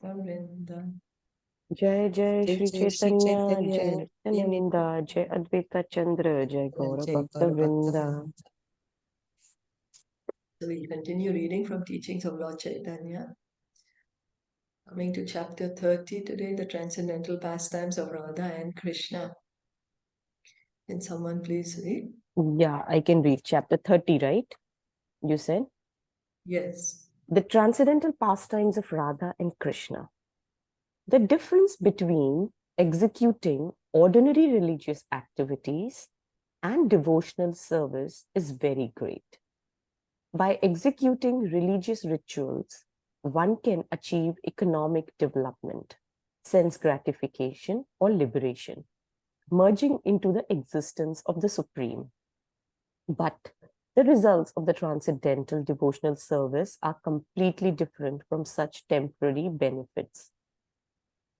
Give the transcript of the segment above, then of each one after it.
Vrinda. Jai Jai Jai Shri Jai Shri Caitanya, Jai Chaitanya, Nityananda, Jai Advaita Chandra, Jai Gaura Jai Bhakta Gaura Bhakta Vrinda. Vrinda. So we continue reading from teachings of Lord Chaitanya. Coming to chapter 30 today, the transcendental pastimes of Radha and Krishna. Can someone please read? Yeah, I can read chapter 30, right? You said? Yes. The transcendental pastimes of Radha and Krishna. The difference between executing ordinary religious activities and devotional service is very great. By executing religious rituals, one can achieve economic development, sense gratification, or liberation, merging into the existence of the Supreme. But the results of the transcendental devotional service are completely different from such temporary benefits.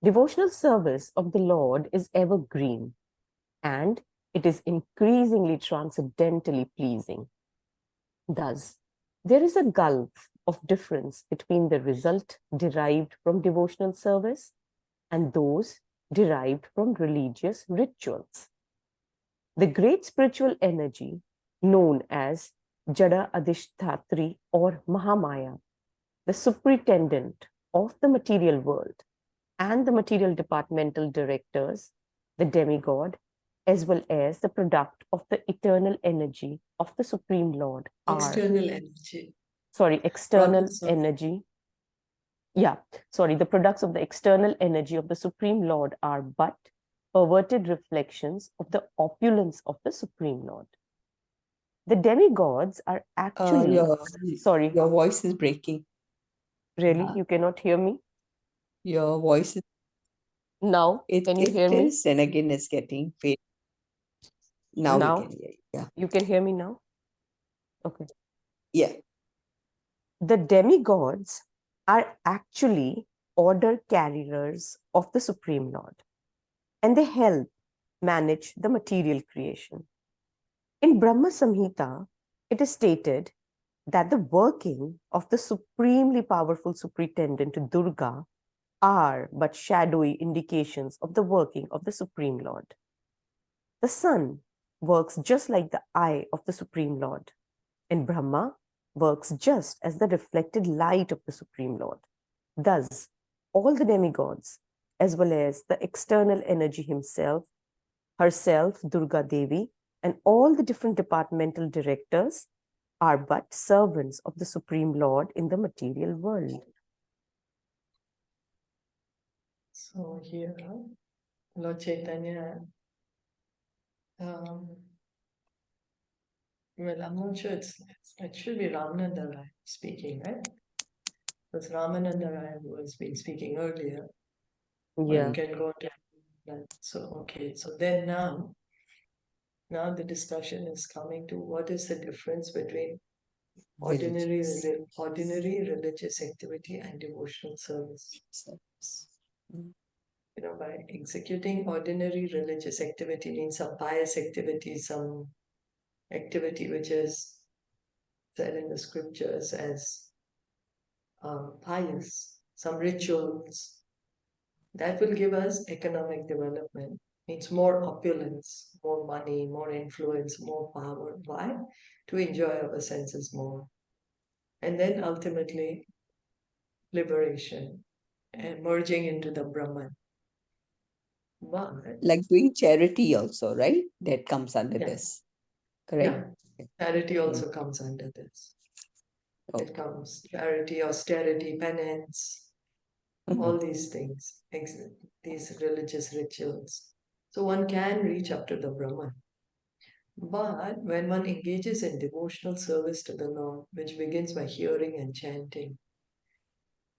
Devotional service of the Lord is evergreen, and it is increasingly transcendentally pleasing. Thus, there is a gulf of difference between the result derived from devotional service and those derived from religious rituals. The great spiritual energy known as Jada Adhishthatri or Mahamaya, the superintendent of the material world and the material departmental directors, the demigod, as well as the product of the eternal energy of the Supreme Lord External energy. external energy. Yeah, the products of the external energy of the Supreme Lord are but perverted reflections of the opulence of the Supreme Lord. The demigods are actually... Your voice is breaking. Really? You cannot hear me? Your voice is... Now, can you hear me? And again it's getting fade. Now we can hear you. Yeah. You can hear me now? Okay. Yeah. The demigods are actually order carriers of the Supreme Lord, and they help manage the material creation. In Brahma Samhita, it is stated that the working of the supremely powerful superintendent Durga are but shadowy indications of the working of the Supreme Lord. The sun works just like the eye of the Supreme Lord, and Brahma works just as the reflected light of the Supreme Lord. Thus, all the demigods, as well as the external energy herself, Durga Devi, and all the different departmental directors are but servants of the Supreme Lord in the material world. So here, Lord Chaitanya, well, I'm not sure it should be Rāmānanda Rāya speaking, right? Because Rāmānanda Rāya who has been speaking earlier. Yeah. You can go to that. So, okay. So then now the discussion is coming to what is the difference between ordinary religious activity and devotional service. By executing ordinary religious activity means some pious activity, some activity which is said in the scriptures as pious, some rituals that will give us economic development. It's more opulence, more money, more influence, more power. Why? To enjoy our senses more. And then ultimately, liberation and merging into the Brahman. But, like doing charity also, right? That comes under this. Correct? Yeah. Charity also comes under this. It comes charity, austerity, penance, all these things, these religious rituals. So one can reach up to the Brahman. But when one engages in devotional service to the Lord, which begins by hearing and chanting,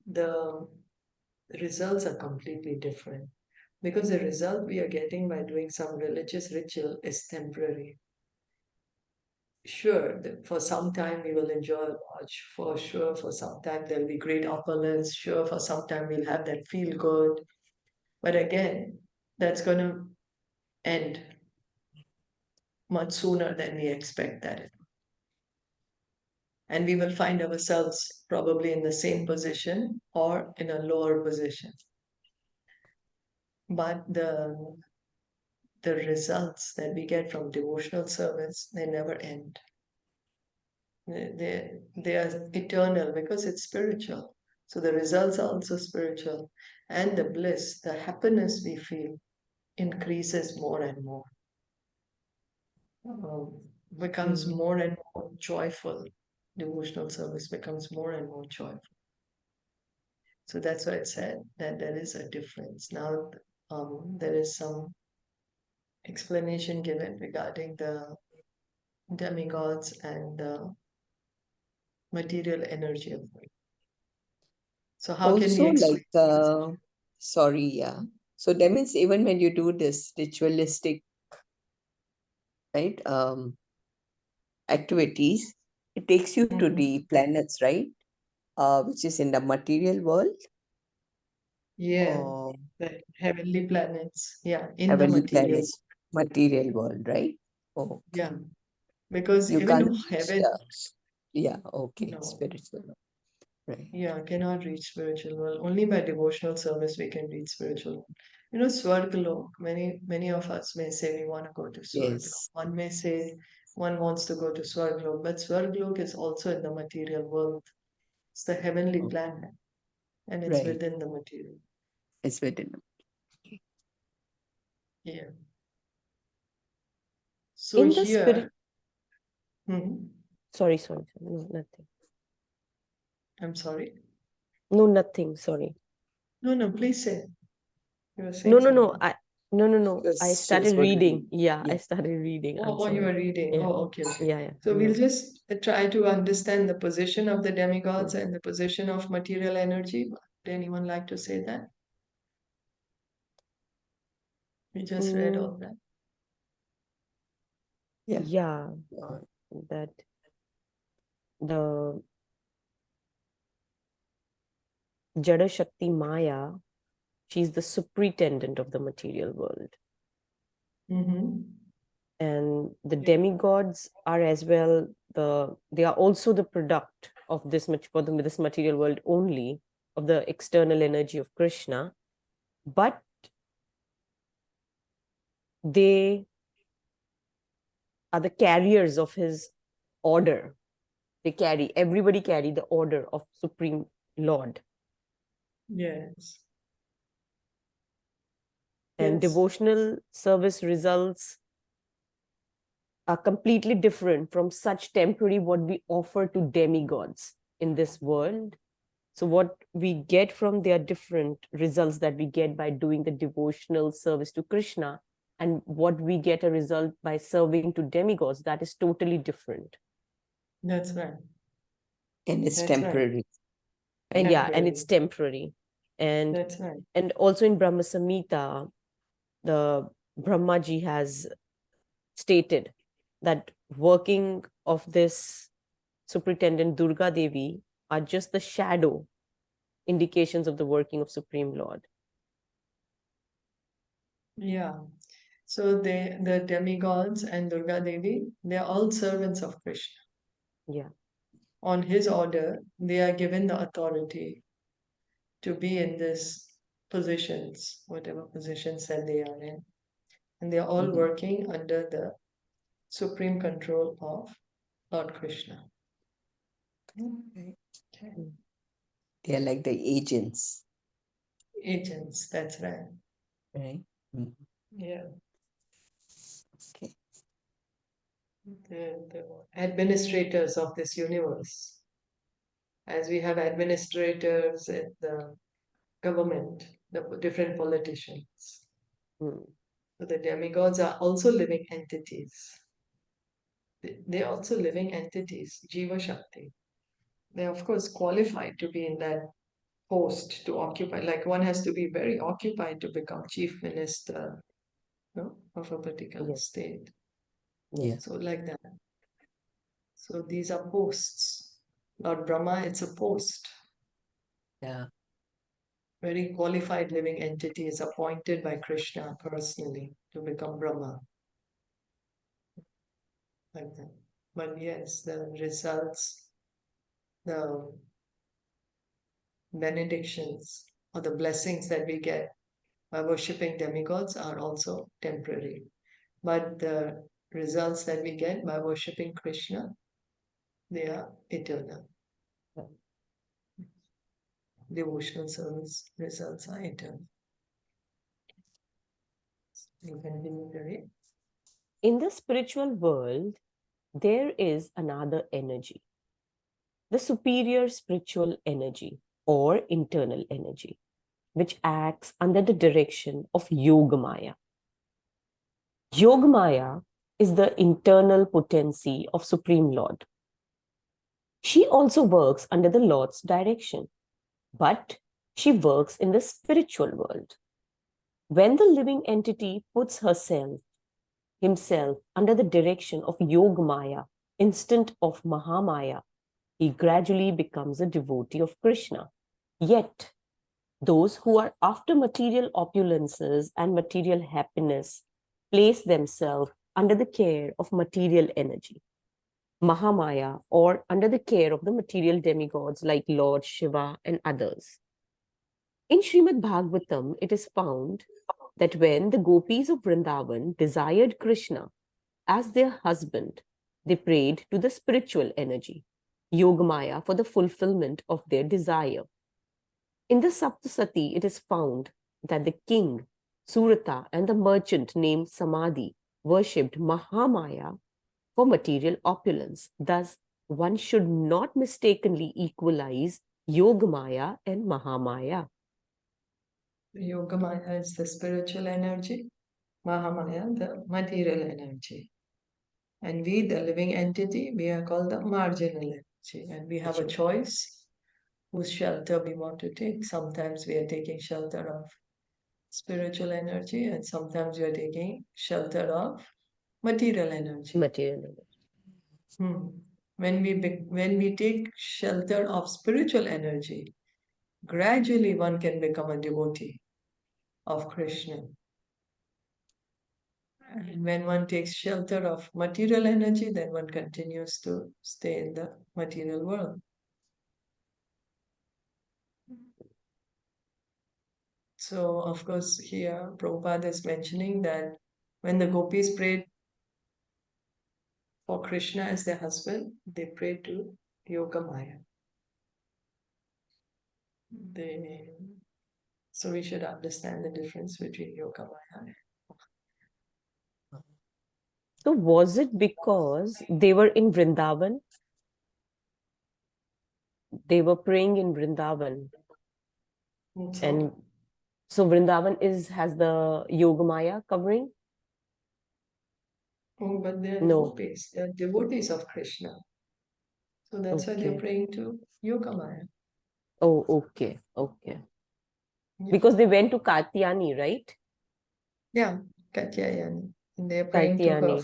the results are completely different. Because the result we are getting by doing some religious ritual is temporary. Sure, for some time we will enjoy much. For sure, for some time there'll be great opulence. Sure, for some time we'll have that feel good. But again, that's going to end much sooner than we expect that it. And we will find ourselves probably in the same position or in a lower position. But the results that we get from devotional service, they never end. They are eternal because it's spiritual. So the results are also spiritual. And the bliss, the happiness we feel increases more and more. Becomes more and more joyful. Devotional service becomes more and more joyful. So that's why it said that there is a difference. Now, there is some explanation given regarding the demigods and the material energy of it. So how can we Also, explain like, this? sorry, yeah. So that means even when you do this ritualistic, right, activities, it takes you to the planets, right? Which is in the material world Yeah, or the heavenly planets. Yeah, in the heavenly material. planets, material world, right? Okay. Yeah, because You even can't though reach heaven, the, yeah, okay, no, spiritual, right? yeah, cannot reach spiritual world. Only by devotional service we can reach spiritual world. You know, Swargalok, many of us may say we want to go to Swargalok. Yes. One may say one wants to go to Swargalok, but Swargalok is also in the material world. It's the heavenly Oh, planet, and it's right. within the material. It's within them. Yeah. So In the spirit, here, hmm, sorry, no, nothing. I'm sorry. No, nothing, sorry. No, please say. You were No, saying no, no, something. I She was started going to read. reading. Yeah, I Yeah. started reading. I'm Oh, you sorry. were reading. Yeah, Oh, okay. yeah, yeah. So we'll No. just try to understand the position of the demigods Mm. and the position of material energy. Would anyone like to say that? We just read Mm, all that. Yeah. yeah, Uh, that the Jada Shakti Maya, she's the superintendent of the material world. Mm-hmm. And the demigods are as well they are also the product of this this material world only, of the external energy of Krishna, but they are the carriers of his order. Everybody carry the order of Supreme Lord. Yes. And Yes. devotional service results are completely different from such temporary what we offer to demigods in this world. So what we get from their different results that we get by doing the devotional service to Krishna, and what we get a result by serving to demigods, that is totally different. That's right. and it's That's right. temporary. And yeah, and it's Temporary. temporary. That's right. And also in Brahma Samhita, the Brahmaji has stated that working of this superintendent Durga Devi are just the shadow indications of the working of Supreme Lord. Yeah. So the demigods and Durga Devi, they are all servants of Krishna. Yeah. On his order, they are given the authority to be in these positions, whatever positions that they are in. And they are all Mhm. working under the supreme control of Lord Krishna. Right. Okay. They are like the agents, Agents, that's right. right? Mhm. Yeah. Okay. The administrators of this universe. As we have administrators in the government, the different politicians. Mm. So the demigods are also living entities. They're also living entities, Jiva Shakti. They're, of course, qualified to be in that post to occupy. Like one has to be very occupied to become chief minister, no, of a particular Yes. state. Yeah. So, like that. So, these are posts. Lord Brahma, it's a post. Yeah. Very qualified living entity is appointed by Krishna personally to become Brahma. Like that. But yes, the results the benedictions or the blessings that we get by worshipping demigods are also temporary. But the results that we get by worshipping Krishna, they are eternal. Devotional service results are eternal. You continue to read. In the spiritual world, there is another energy, the superior spiritual energy or internal energy, which acts under the direction of Yogamaya. Yogamaya is the internal potency of Supreme Lord. She also works under the Lord's direction, but she works in the spiritual world. When the living entity puts himself under the direction of Yogamaya, instead of Mahamaya, he gradually becomes a devotee of Krishna. Yet, those who are after material opulences and material happiness place themselves under the care of material energy, Mahamaya, or under the care of the material demigods like Lord Shiva and others. In Srimad Bhagavatam, it is found that when the gopis of Vrindavan desired Krishna as their husband, they prayed to the spiritual energy, Yogamaya, for the fulfillment of their desire. In the Saptasati, it is found that the king, Surata, and the merchant named Samadhi worshipped Mahamaya for material opulence. Thus, one should not mistakenly equalize Yogamaya and Mahamaya. Yogamaya is the spiritual energy, Mahamaya, the material energy. And we, the living entity, we are called the marginal energy. And we have a choice whose shelter we want to take. Sometimes we are taking shelter of spiritual energy, and sometimes we are taking shelter of material energy. Material energy. When we take shelter of spiritual energy, gradually one can become a devotee of Krishna. And when one takes shelter of material energy, then one continues to stay in the material world. So, of course, here Prabhupada is mentioning that when the gopis prayed for Krishna as their husband, they prayed to Yogamaya. So we should understand the difference between Yogamaya. So was it because they were in Vrindavan? They were praying in Vrindavan. And so Vrindavan has the Yogamaya covering? Oh, but they are gopis. They are devotees of Krishna. So that's why they're praying to Yogamaya. Oh, okay. Yeah. Because they went to Katyani, right? Yeah, Katyayani. And they're praying to her.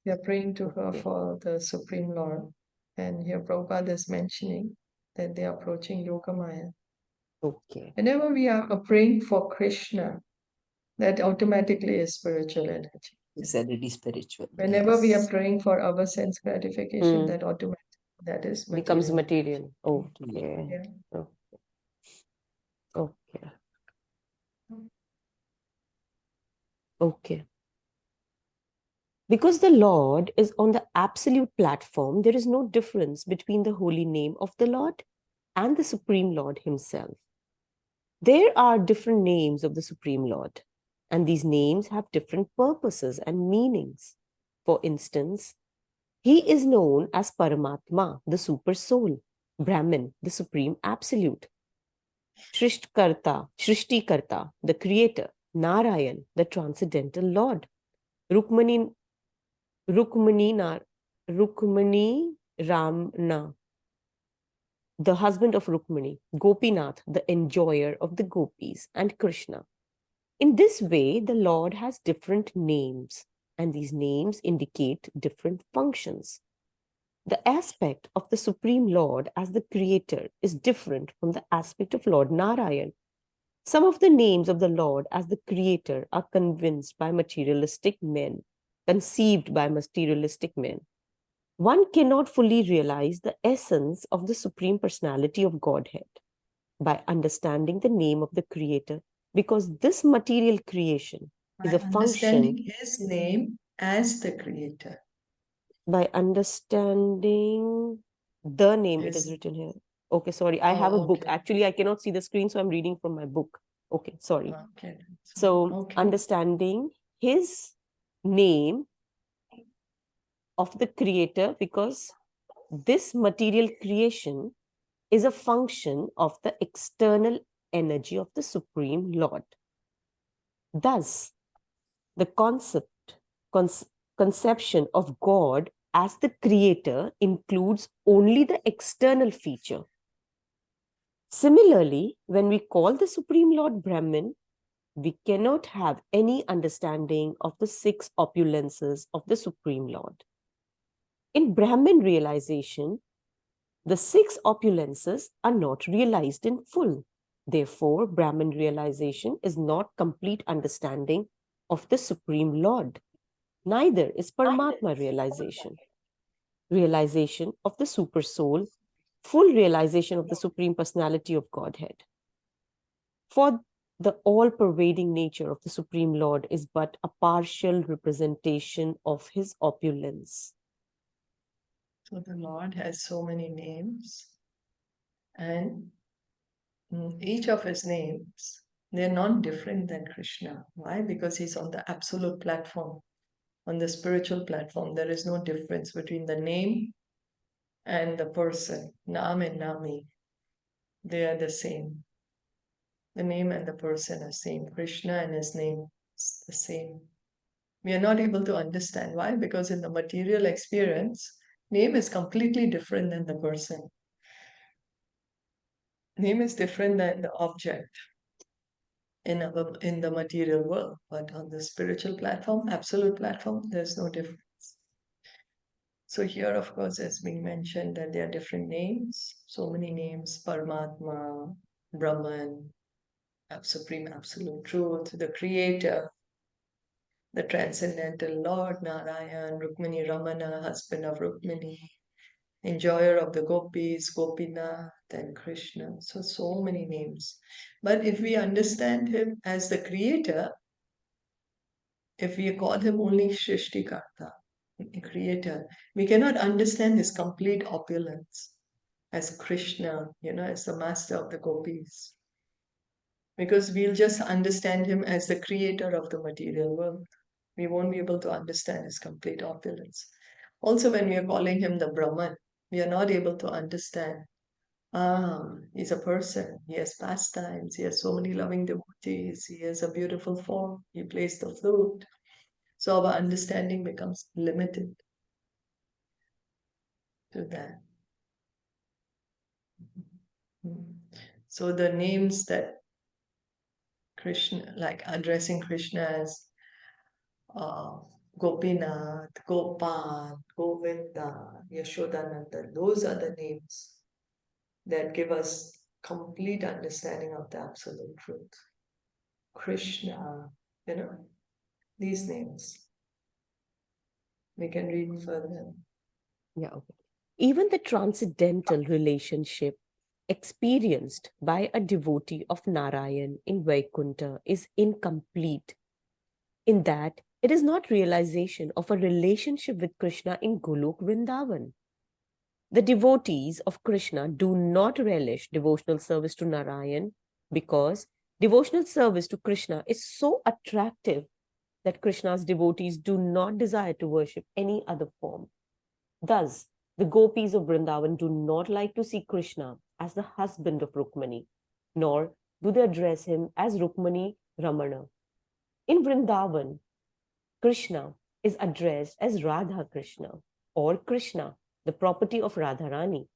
They're praying to her for the Supreme Lord. And here Prabhupada is mentioning that they are approaching Yogamaya. Okay. Whenever we are praying for Krishna, that automatically is spiritual energy. It's already spiritual. Whenever we are praying for our sense gratification, that automatically is material. Becomes material. Okay. Because the Lord is on the absolute platform, there is no difference between the holy name of the Lord and the Supreme Lord himself. There are different names of the Supreme Lord, and these names have different purposes and meanings. For instance, he is known as Paramatma, the super soul, Brahman, the supreme absolute, Shrishtikarta, the creator, Narayan, the transcendental Lord, Rukmani Ramna, the husband of Rukmani, Gopinath, the enjoyer of the gopis, and Krishna. In this way, the Lord has different names, and these names indicate different functions. The aspect of the Supreme Lord as the creator is different from the aspect of Lord Narayan. Some of the names of the Lord as the creator are conceived by materialistic men. One cannot fully realize the essence of the Supreme Personality of Godhead by understanding the name of the Creator, because this material creation is By a understanding function. his name as the creator. By understanding the name, it is His, written here. Okay, sorry, I have a book. okay. Actually, I cannot see the screen, so I'm reading from my book. Okay, sorry. Okay. So, Okay. understanding his name of the Creator, because this material creation is a function of the external energy of the Supreme Lord. Thus, the conception of God as the creator includes only the external feature. Similarly, when we call the Supreme Lord Brahman, we cannot have any understanding of the 6 opulences of the Supreme Lord. In Brahman realization, the 6 opulences are not realized in full. Therefore, Brahman realization is not complete understanding of the Supreme Lord. Neither is Paramatma realization. Realization of the Super Soul, full realization of the Supreme Personality of Godhead. For the all-pervading nature of the Supreme Lord is but a partial representation of his opulence. So the Lord has so many names, and each of his names, they're not different than Krishna. Why? Because he's on the absolute platform, on the spiritual platform. There is no difference between the name and the person. Nam and Nami, they are the same. The name and the person are same. Krishna and his name is the same. We are not able to understand. Why? Because in the material experience, name is completely different than the person. Name is different than the object in the material world, but on the spiritual platform, absolute platform, there's no difference. So here, of course, it's being mentioned that there are different names, so many names: Paramatma, Brahman, Supreme Absolute Truth, the Creator, the Transcendental Lord, Narayan, Rukmini Ramana, husband of Rukmini, enjoyer of the gopis, Gopinath, and Krishna. So many names. But if we understand him as the creator, if we call him only Shrishtikarta, creator, we cannot understand his complete opulence as Krishna, as the master of the gopis. Because we'll just understand him as the creator of the material world. We won't be able to understand his complete opulence. Also, when we are calling him the Brahman, we are not able to understand. He's a person. He has pastimes. He has so many loving devotees. He has a beautiful form. He plays the flute. So our understanding becomes limited to that. So the names that Krishna, like addressing Krishna as Gopinath, Gopal, Govinda, Yashodananda, those are the names that give us complete understanding of the absolute truth. Krishna, these names. We can read further. Yeah, okay. Even the transcendental relationship experienced by a devotee of Narayan in Vaikuntha is incomplete, in that it is not realization of a relationship with Krishna in Golok Vrindavan. The devotees of Krishna do not relish devotional service to Narayan because devotional service to Krishna is so attractive that Krishna's devotees do not desire to worship any other form. Thus, the gopis of Vrindavan do not like to see Krishna as the husband of Rukmani, nor do they address him as Rukmani Ramana. In Vrindavan, Krishna is addressed as Radha Krishna or Krishna, the property of Radharani,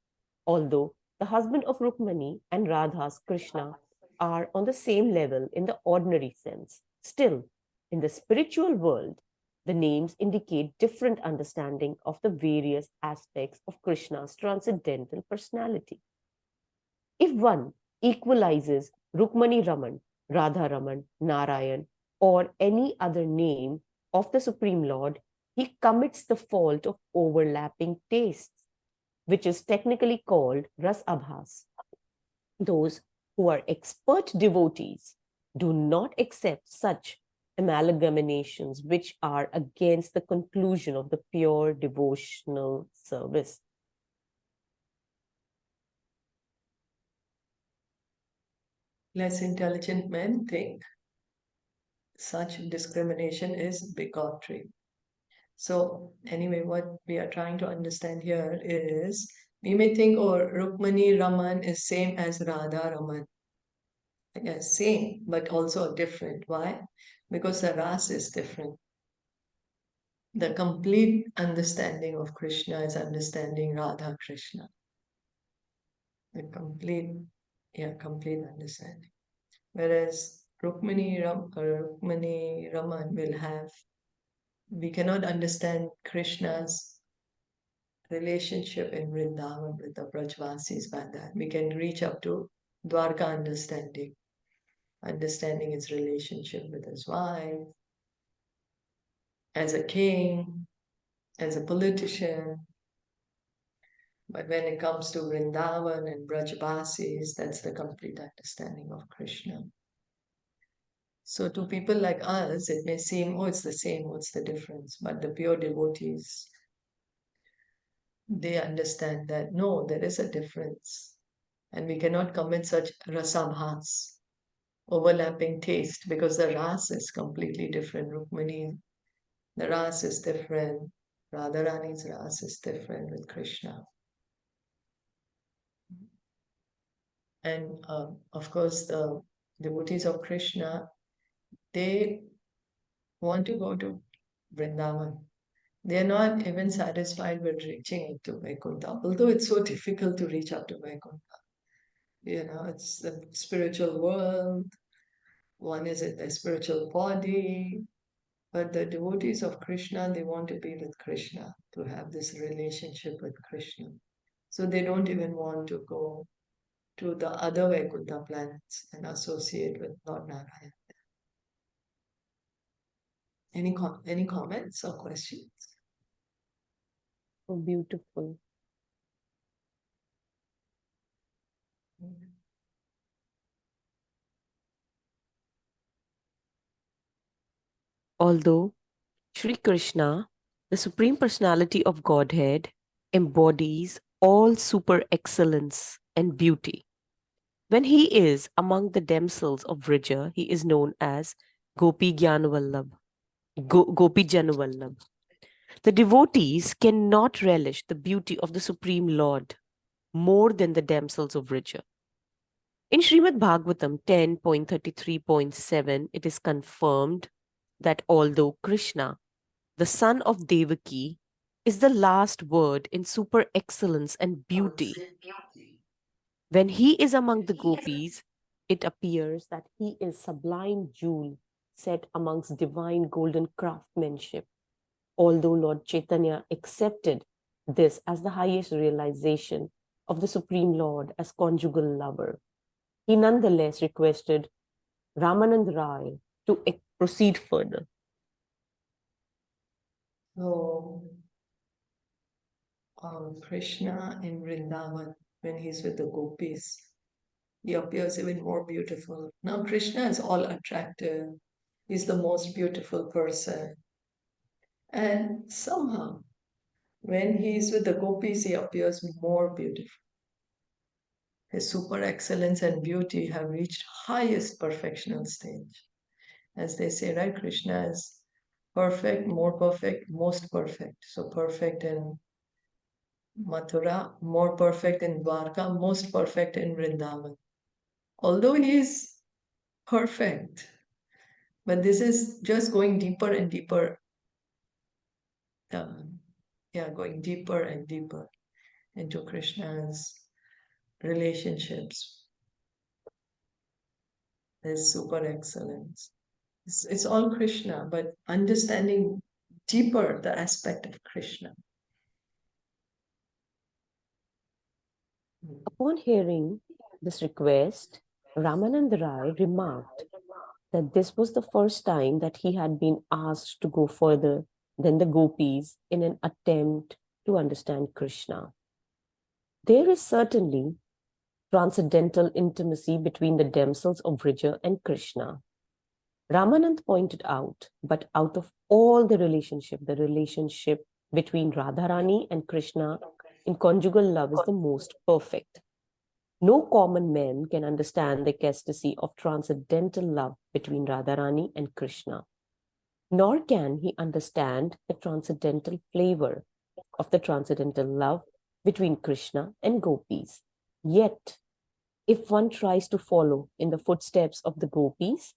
although the husband of Rukmani and Radha's Krishna are on the same level in the ordinary sense. Still, in the spiritual world, the names indicate different understanding of the various aspects of Krishna's transcendental personality. If one equalizes Rukmani Raman, Radha Raman, Narayan, or any other name of the Supreme Lord, he commits the fault of overlapping tastes, which is technically called ras abhas. Those who are expert devotees do not accept such amalgamations which are against the conclusion of the pure devotional service. Less intelligent men think such discrimination is bigotry. So anyway, what we are trying to understand here is, we may think, oh, Rukmani Raman is same as Radha Raman. Yes, same, but also different. Why? Because the ras is different. The complete understanding of Krishna is understanding Radha Krishna. The complete understanding. Whereas Rukmani Raman will have, we cannot understand Krishna's relationship in Vrindavan with the Brajvasis by that. We can reach up to Dwarka understanding its relationship with his wife, as a king, as a politician. But when it comes to Vrindavan and Brajvasis, that's the complete understanding of Krishna. So to people like us, it may seem, oh, it's the same, what's the difference? But the pure devotees, they understand that, no, there is a difference. And we cannot commit such rasabhas, overlapping taste, because the ras is completely different. Rukmani, the ras is different. Radharani's ras is different with Krishna. And of course, the devotees of Krishna, they want to go to Vrindavan. They are not even satisfied with reaching up to Vaikuntha, although it's so difficult to reach up to Vaikuntha. You know, it's the spiritual world. One is in the spiritual body. But the devotees of Krishna, they want to be with Krishna, to have this relationship with Krishna. So they don't even want to go to the other Vaikuntha planets and associate with Lord Narayana. Any comments or questions? So beautiful. Although Sri Krishna, the Supreme Personality of Godhead, embodies all super excellence and beauty. When he is among the damsels of Vrija, he is known as Gopi Jnanavallabh. Gopi Janavallabh. The devotees cannot relish the beauty of the Supreme Lord more than the damsels of Vrija. In Srimad Bhagavatam 10.33.7, it is confirmed that although Krishna, the son of Devaki, is the last word in super excellence and beauty, when he is among the gopis, it appears that he is sublime jewel set amongst divine golden craftsmanship. Although Lord Caitanya accepted this as the highest realization of the Supreme Lord as conjugal lover, he nonetheless requested Rāmānanda Rāya to proceed further. So, Krishna in Vrindavan, when he's with the gopis, he appears even more beautiful. Now, Krishna is all attractive. He's the most beautiful person. And somehow, when he's with the gopis, he appears more beautiful. His super excellence and beauty have reached highest perfectional stage. As they say, right? Krishna is perfect, more perfect, most perfect. So perfect in Mathura, more perfect in Dwarka, most perfect in Vrindavan. Although he is perfect, but this is just going deeper and deeper. Going deeper and deeper into Krishna's relationships. His super excellence. It's all Krishna, but understanding deeper the aspect of Krishna. Upon hearing this request, Rāmānanda Rāya remarked that this was the first time that he had been asked to go further than the gopis in an attempt to understand Krishna. There is certainly transcendental intimacy between the damsels of Vrija and Krishna. Rāmānanda pointed out, but out of all the relationship between Radharani and Krishna in conjugal love is the most perfect. No common man can understand the ecstasy of transcendental love between Radharani and Krishna, nor can he understand the transcendental flavor of the transcendental love between Krishna and gopis. Yet, if one tries to follow in the footsteps of the gopis,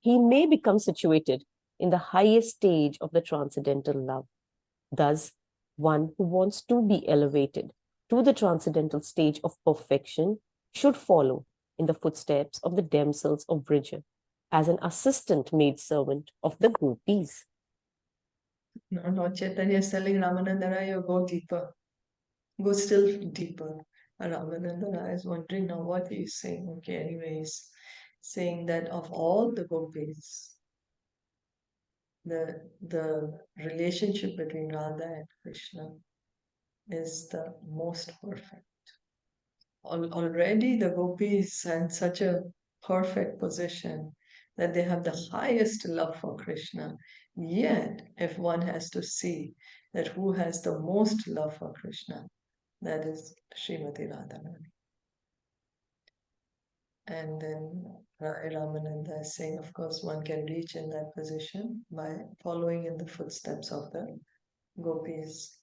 he may become situated in the highest stage of the transcendental love. Thus, one who wants to be elevated to the transcendental stage of perfection should follow in the footsteps of the damsels of Vrija as an assistant maidservant of the gopis. No, Lord Chaitanya is telling Rāmānanda Rāya, go deeper. Go still deeper. And Rāmānanda Rāya is wondering now what he's saying. Okay, anyways, saying that of all the gopis, the relationship between Radha and Krishna is the most perfect. Already the gopis are in such a perfect position that they have the highest love for Krishna. Yet, if one has to see that who has the most love for Krishna, that is Srimati Radharani. And then Rāmānanda is saying, of course, one can reach in that position by following in the footsteps of the gopis.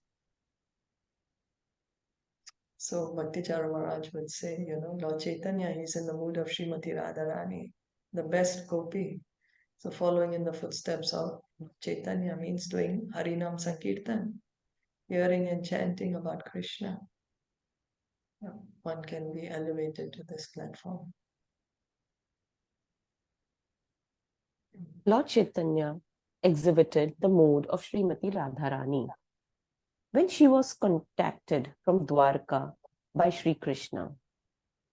So Bhakti Charu Maharaj would say, Lord Chaitanya, he's in the mood of Srimati Radharani, the best gopi. So following in the footsteps of Chaitanya means doing Harinam Sankirtan, hearing and chanting about Krishna. One can be elevated to this platform. Lord Caitanya exhibited the mode of Srimati Radharani. When she was contacted from Dwarka by Sri Krishna,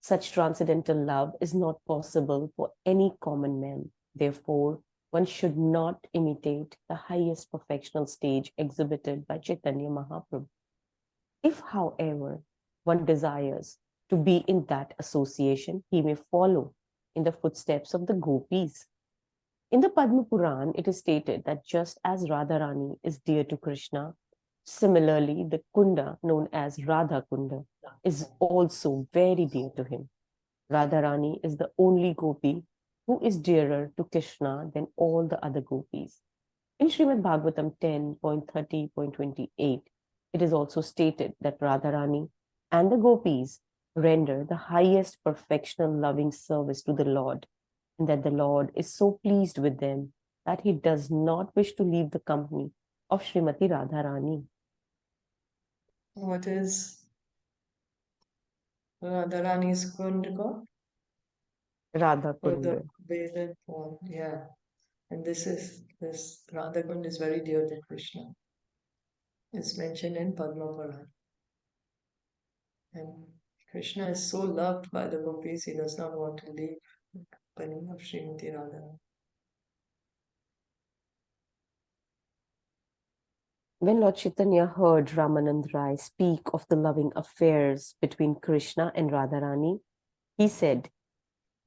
such transcendental love is not possible for any common man. Therefore, one should not imitate the highest perfectional stage exhibited by Chaitanya Mahaprabhu. If, however, one desires to be in that association, he may follow in the footsteps of the gopis. In the Padma Puran, it is stated that just as Radharani is dear to Krishna, similarly, the Kunda, known as Radha Kunda, is also very dear to him. Radharani is the only gopi who is dearer to Krishna than all the other gopis. In Srimad Bhagavatam 10.30.28, it is also stated that Radharani and the gopis render the highest perfectional loving service to the Lord, and that the Lord is so pleased with them that he does not wish to leave the company of Srimati Radharani. What is Radharani's Kund called? Radha Kunda. Vedic form, yeah. And this Radha Kund is very dear to Krishna. It's mentioned in Padma Puran. And Krishna is so loved by the gopis, he does not want to leave the company of Srimati Radharani. When Lord Chaitanya heard Rāmānanda Rai speak of the loving affairs between Krishna and Radharani, he said,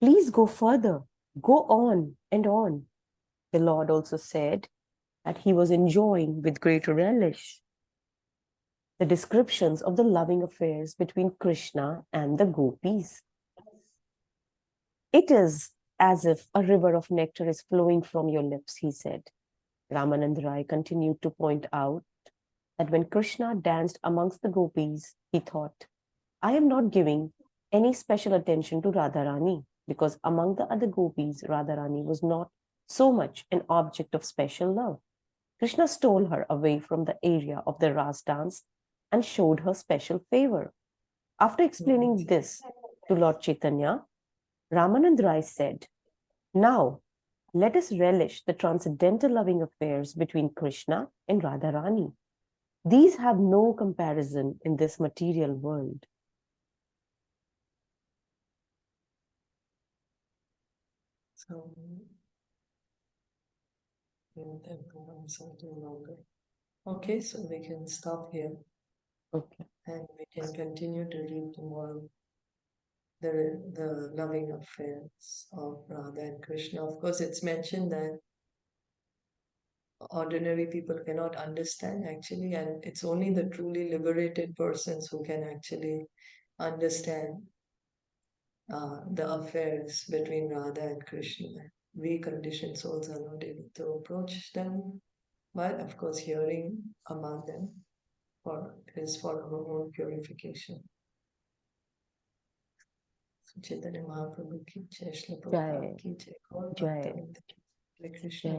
"Please go further, go on and on." The Lord also said that he was enjoying with great relish the descriptions of the loving affairs between Krishna and the gopis. "It is as if a river of nectar is flowing from your lips," he said. Rāmānanda Rai continued to point out that when Krishna danced amongst the gopis, he thought, "I am not giving any special attention to Radharani, because among the other gopis, Radharani was not so much an object of special love. Krishna stole her away from the area of the Ras dance and showed her special favor." After explaining this to Lord Chaitanya, Rāmānanda Rai said, "Now, let us relish the transcendental loving affairs between Krishna and Radharani. These have no comparison in this material world." So, that becomes something longer. Okay, so we can stop here Okay. and we can continue to read tomorrow the loving affairs of Radha and Krishna. Of course, it's mentioned that ordinary people cannot understand actually, and it's only the truly liberated persons who can actually understand the affairs between Radha and Krishna. We conditioned souls are not able to approach them, but of course, hearing about them is for our own purification. So Chaitanya Mahaprabhu ki jai, Srila Prabhupada ki jai, Gaur Jai. Bhakta Vrinda ki jai, Krishna.